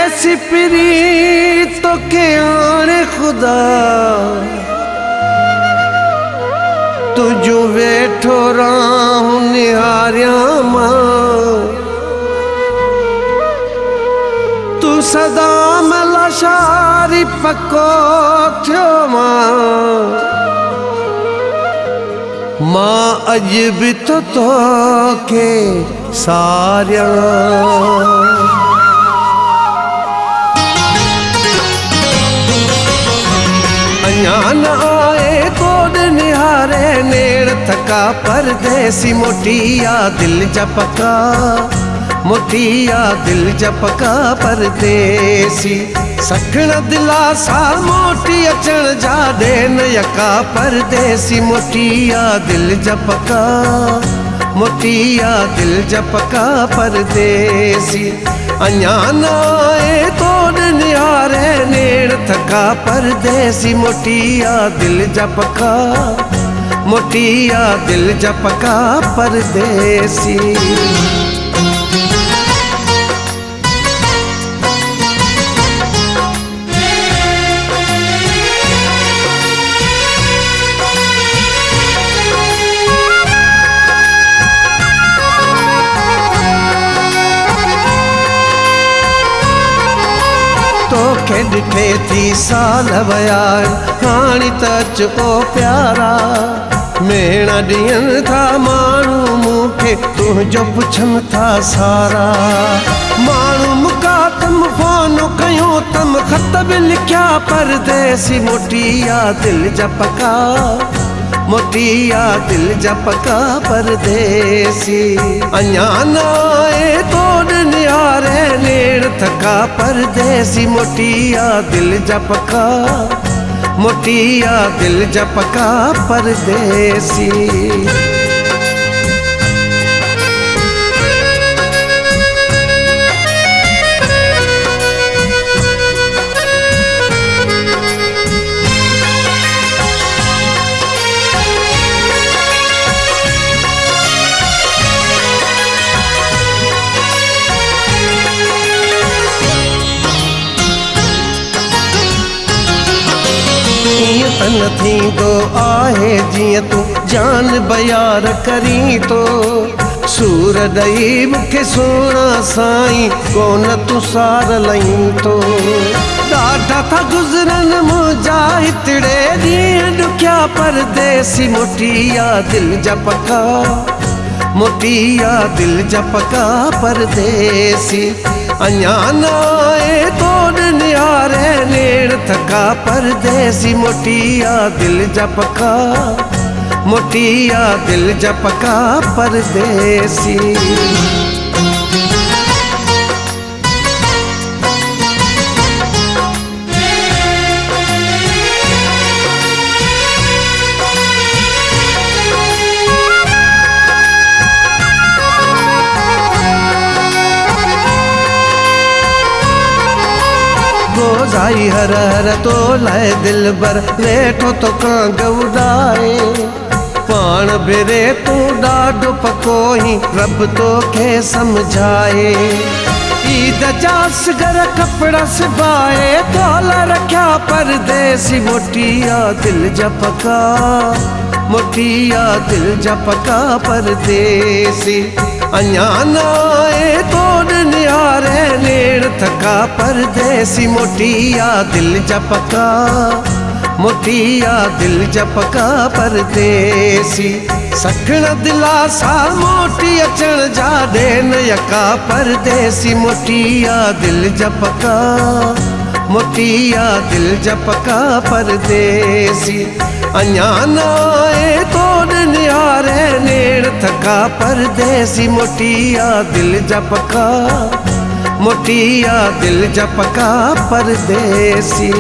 ऐसी प्रीत तो के आने खुदा तुझो वेठो राहूं निहारिया मां तू सदा मलाशारी पको थियो मां अज भी तो के सारिया न आए कोड निहारे नेड़ थका परदेसी मोटिया दिल जपका मोटिया दिल जपका परदेसी सखण दिलासा मोटी अचण जा देन यका परदेसी मोटिया दिल जपका मोटिया दिल जपका परदेसी अञा नाए तोड़ निहारे नेड़ थका परदेसी मोटिया दिल जपका मोटिया दिल जपका परदेसी तोखे ॾिठे थी साल वया हाणी त अच ओ प्यारा मेणा ॾियनि था माण्हू मूंखे तुंहिंजो पुछनि था सारा माण्हू मुका तम फोन कयूं तम ख़त बि लिखिया परदेसी मोटिया दिल जपका मोटिया दिल जपका परदेसी अञा नाए तोड़ निहारे नेड़ थका परदेसी मोटिया दिल जपका मोटिया दिल जपका परदेसी तन थींदो आहे जीअं तूं जान बयार करी तो सूर ॾेई मूंखे सोना साईं कोन तूं सार लहीं तो ॾाढा था गुज़रनि मुंहिंजा हितड़े ॾींहं ॾुखिया परदेसी मोटिया दिल जपका मोटिया दिल जपका परदेसी अञा नाए तोड़ निहारे नेड़ थका परदेसी मोटिया दिल जपका मोटिया दिल जपका परदेसी गोजाई हर हर तो लाए दिल बर वेठो तो कांग उड़ाए पाण बिरे तू ॾाढो पको ही रब तोखे समझाए ईद जा सगर कपड़ा सिबाए तोला रखिया परदेसी मोटिया दिल जपका मोटिया दिल जपका परदेसी अञा नाए तोड़ निहारे नेड़ थका परदेसी मोटिया दिल जपका मोटिया दिल जपका परदेसी सखण दिलासा मोटी अचण जा देन यका परदेसी मोटिया दिल जपका मोटिया दिल जपका परदेसी अञा नाए तोड़ निहारे नेड़ थका परदेसी मोटिया दिल जपका मोटिया दिल जपका परदेसी।